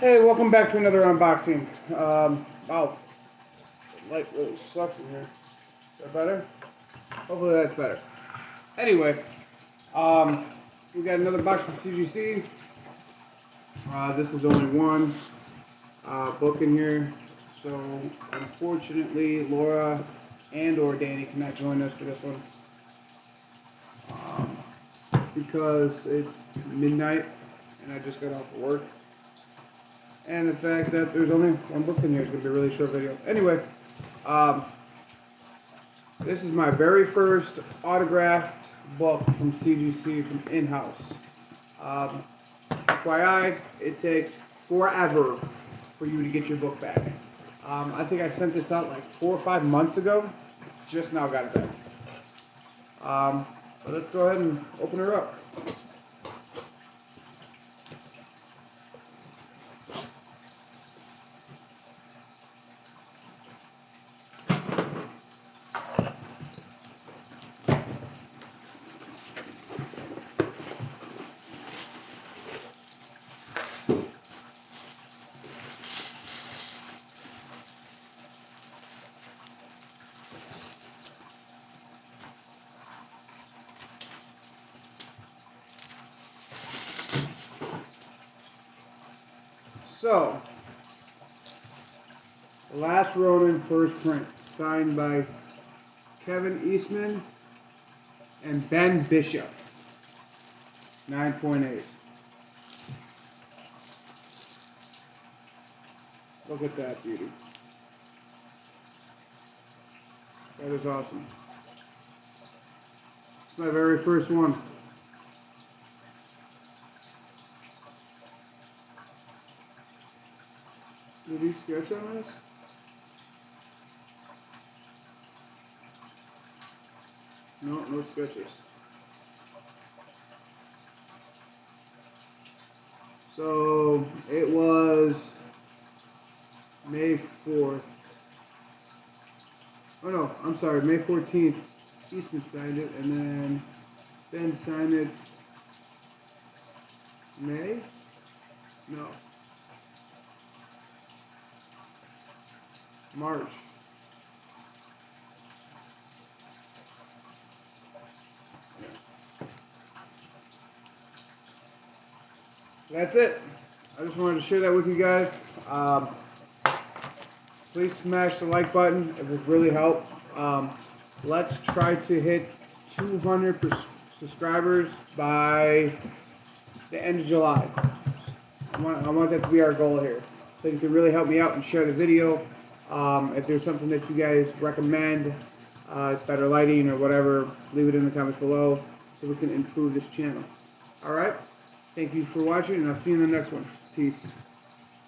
Hey, welcome back to another unboxing. Wow, the light really sucks in here. Is that better? Hopefully that's better. Anyway, we got another box from CGC. This is only one book in here, so unfortunately Laura and/or Danny cannot join us for this one because it's midnight and I just got off of work. And the fact that there's only one book in here is going to be a really short video. Anyway, this is my very first autographed book from CGC from in-house. FYI, it takes forever for you to get your book back. I think I sent this out like 4 or 5 months ago. Just now got it back. But let's go ahead and open her up. So, The Last Ronin first print, signed by Kevin Eastman and Ben Bishop, 9.8. Look at that beauty. That is awesome. It's my very first one. Did he sketch on this? No, no sketches. So it was May 4th. Oh no, I'm sorry, May 14th. Eastman signed it, and then Ben signed it May? No. March. That's it. I just wanted to share that with you guys. Please smash the like button. It would really help. Let's try to hit 200 subscribers by the end of July. I want that to be our goal here. So you can really help me out and share the video. If there's something that you guys recommend, better lighting or whatever, leave it in the comments below so we can improve this channel. Alright? Thank you for watching, and I'll see you in the next one. Peace.